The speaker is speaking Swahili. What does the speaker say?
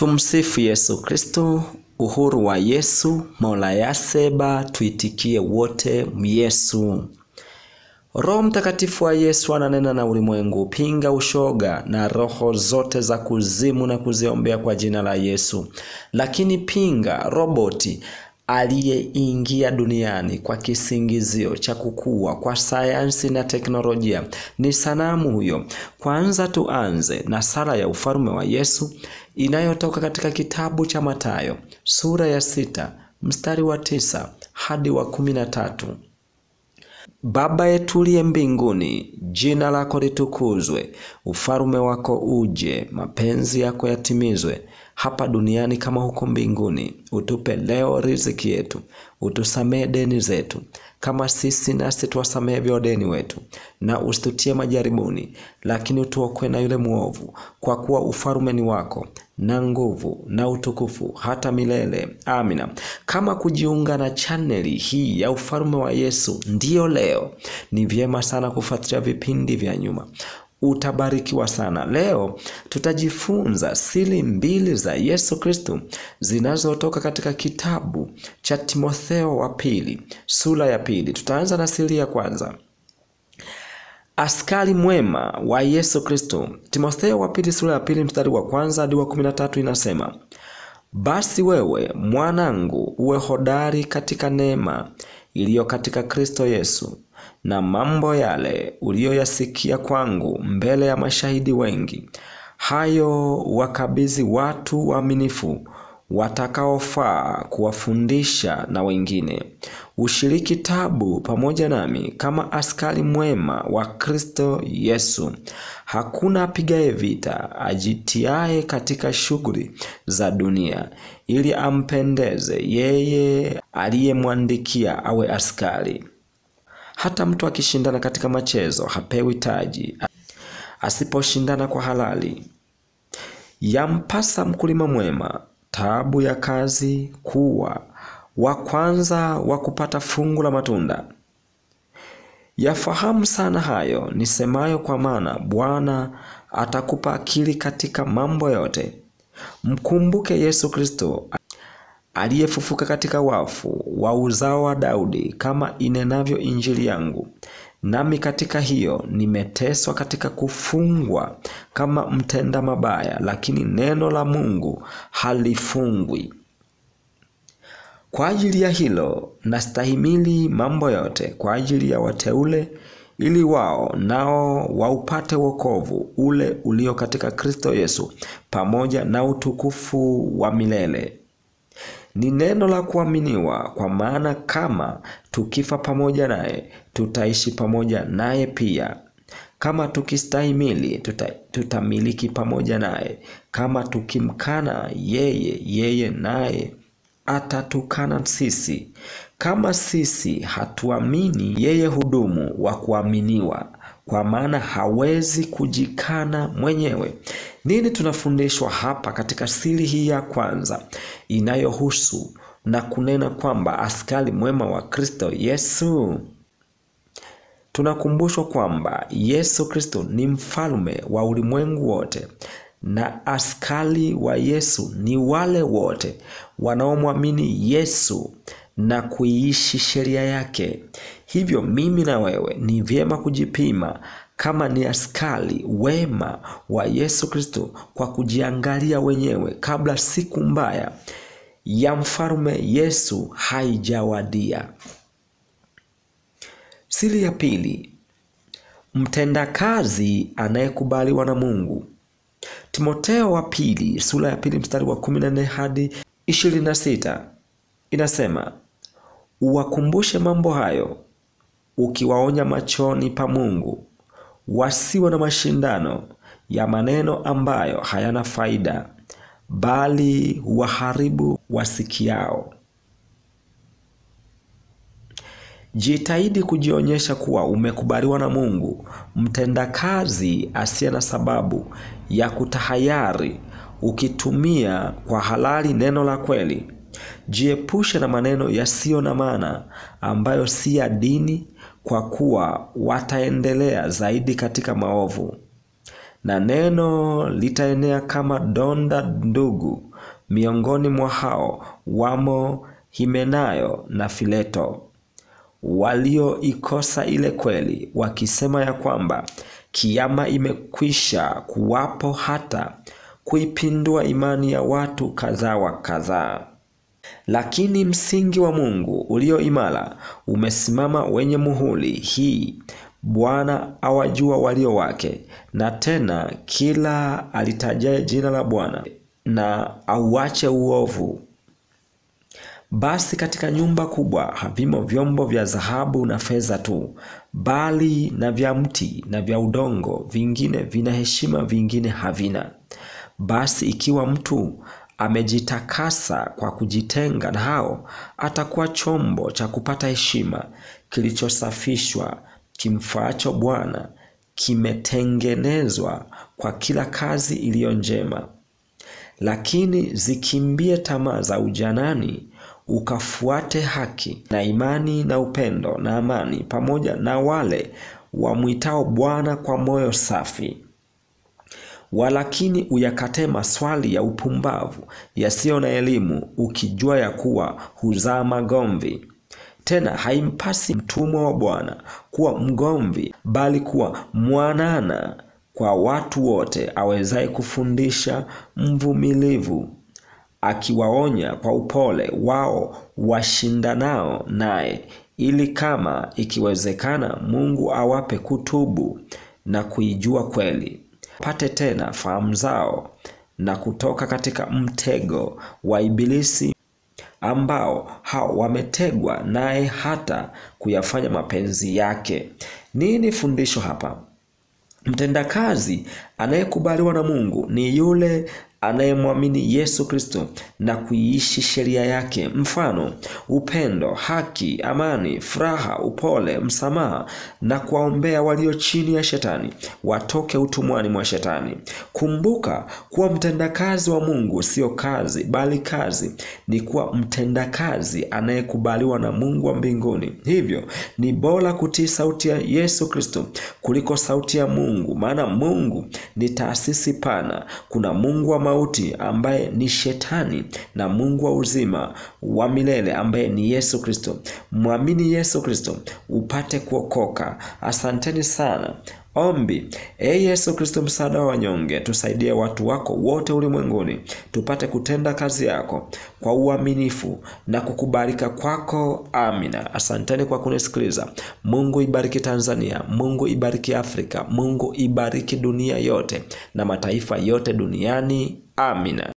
Tumsifu Yesu Kristo. Uhuru wa Yesu, Mola yaseba, tuitikie wote Yesu. Roho Mtakatifu wa Yesu ananena na ulimwengu, pinga ushoga na roho zote za kuzimu na kuziombea kwa jina la Yesu. Lakini pinga roboti aliyeingia duniani kwa kisingizio cha kukua kwa sayansi na teknolojia. Ni sanamu huyo. Kwanza tuanze na sala ya ufalme wa Yesu inayotoka katika kitabu cha Mathayo sura ya 6 mstari wa 9 hadi wa 13. Baba yetu uliye mbinguni, jina lako litukuzwe, ufalme wako uje, mapenzi yako yatimizwe hapa duniani kama huko mbinguni. Utupe leo riziki yetu, utusamee deni zetu kama sisi nasi tuwasamehe wadeni wetu, na usitutie majaribuni, lakini utuokoe na yule muovu, kwa kuwa ufalme ni wako na nguvu na utukufu hata milele. Amina. Kama kujiunga na chaneli hii ya ufalme wa Yesu ndiyo leo, ni vyema sana kufuatilia vipindi vya nyuma. Utabarikiwa sana. Leo tutajifunza siri 2 za Yesu Kristo zinazotoka katika kitabu cha Timotheo wa pili sura ya 2. Tutaanza na siri ya kwanza. Askari mwema wa Yesu Kristo. Timotheo wa pili sura ya 2 mstari wa 1 hadi wa 13 inasema: basi wewe mwanangu uwe hodari katika neema iliyo katika Kristo Yesu, na mambo yale uliyoyasikia kwangu mbele ya mashahidi wengi, hayo wakabidhi watu waaminifu watakaofaa kuwafundisha na wengine. Ushiriki tabu pamoja nami kama askari mwema wa Kristo Yesu. Hakuna apigaye vita ajitiaye katika shughuli za dunia, ili ampendeze yeye aliyemwandikia awe askari. Hata mtu akishindana katika machezo hapewi taji asiposhindana kwa halali. Yampasa mkulima mwema taabu ya kazi kuwa wa kwanza wa kupata fungu la matunda. Yafahamu sana hayo nisemayo, kwa maana Bwana atakupa akili katika mambo yote. Mkumbuke Yesu Kristo aliyefufuka katika wafu, wa uzao wa Daudi, kama inenavyo Injili yangu. Nami katika hiyo nimeteswa katika kufungwa kama mtenda mabaya, lakini neno la Mungu halifungwi. Kwa ajili ya hilo nastahimili mambo yote kwa ajili ya wateule, ili wao nao waupate wokovu ule ulio katika Kristo Yesu, pamoja na utukufu wa milele. Ni neno la kuaminiwa, kwa maana kama tukifa pamoja naye, tutaishi pamoja naye pia. Kama tukistahimili, tutamiliki pamoja naye. Kama tukimkana yeye naye atatukana sisi. Kama sisi hatuamini, yeye hudumu wa kuaminiwa, kwa maana hawezi kujikana mwenyewe. Nini tunafundishwa hapa katika siri hii ya kwanza inayohusu na kunena kwamba askari mwema wa Kristo Yesu? Tunakumbushwa kwamba Yesu Kristo ni mfalme wa ulimwengu wote, na askari wa Yesu ni wale wote wanaomwamini Yesu na kuiishi sheria yake. Hivyo mimi na wewe ni vyema kujipima kama ni askari wema wa Yesu Kristo kwa kujiangalia wenyewe kabla siku mbaya ya mfalme Yesu haijawadia. Siri ya pili, mtendakazi anayekubaliwa na Mungu. Timotheo wa pili sura ya 2 mstari wa 14 hadi 26 inasema: uwakumbushe mambo hayo, ukiwaonya machoni pa Mungu, wasiwe na mashindano ya maneno ambayo hayana faida, bali waharibu wasikiao. Jitahidi kujionyesha kuwa umekubaliwa na Mungu, mtendakazi asiye na sababu ya kutahayari, ukitumia kwa halali neno la kweli. Jiepushe na maneno yasiyo na maana ambayo si ya dini, kwa kuwa wataendelea zaidi katika maovu. na neno litaenea kama donda ndugu. Miongoni mwa hao wamo Himenayo na Fileto, walioikosa ile kweli, wakisema ya kwamba kiama imekwisha kuwapo, hata kuipindua imani ya watu kadhaa wa kadhaa. Lakini msingi wa Mungu ulio imara umesimama wenye muhuri hii: Bwana awajua walio wake, na tena kila alitajaye jina la Bwana na auache uovu. Basi katika nyumba kubwa havimo vyombo vya dhahabu na fedha tu, bali na vya mti na vya udongo, vingine vina heshima, vingine havina. Basi ikiwa mtu amejitakasa kwa kujitenga na hao, atakuwa chombo cha kupata heshima, kilichosafishwa, kimfaacho Bwana, kimetengenezwa kwa kila kazi iliyo njema. Lakini zikimbie tamaa za ujanani, ukafuate haki na imani na upendo na amani, pamoja na wale wamwitao Bwana kwa moyo safi. Walakini uyakatae maswali ya upumbavu yasiyo na elimu, ukijua ya kuwa huzaa magomvi. Tena haimpasi mtumwa wa Bwana kuwa mgomvi, bali kuwa mwanana kwa watu wote, awezaye kufundisha, mvumilivu, akiwaonya kwa upole wao washindanao naye, ili kama ikiwezekana Mungu awape kutubu na kuijua kweli, pate tena fahamu zao na kutoka katika mtego wa Ibilisi, ambao hao wametegwa naye hata kuyafanya mapenzi yake. Nini fundisho hapa? Mtendakazi anayekubaliwa na Mungu ni yule anayemwamini Yesu Kristo na kuiishi sheria yake, mfano upendo, haki, amani, furaha, upole, msamaha, na kuwaombea walio chini ya shetani watoke utumwani mwa shetani. Kumbuka kuwa mtendakazi wa Mungu sio kazi, bali kazi ni kuwa mtendakazi anayekubaliwa na Mungu wa mbinguni. Hivyo ni bora kutii sauti ya Yesu Kristo kuliko sauti ya Mungu, maana Mungu ni taasisi pana. Kuna Mungu wa mauti ambaye ni shetani, na Mungu wa uzima wa milele ambaye ni Yesu Kristo. Mwamini Yesu Kristo upate kuokoka. Asanteni sana. Ombi: Yesu Kristo, msaada wa wanyonge, tusaidie watu wako wote ulimwenguni tupate kutenda kazi yako kwa uaminifu na kukubalika kwako. Amina. Asanteni kwa kunisikiliza. Mungu ibariki Tanzania, Mungu ibariki Afrika, Mungu ibariki dunia yote na mataifa yote duniani. Amina.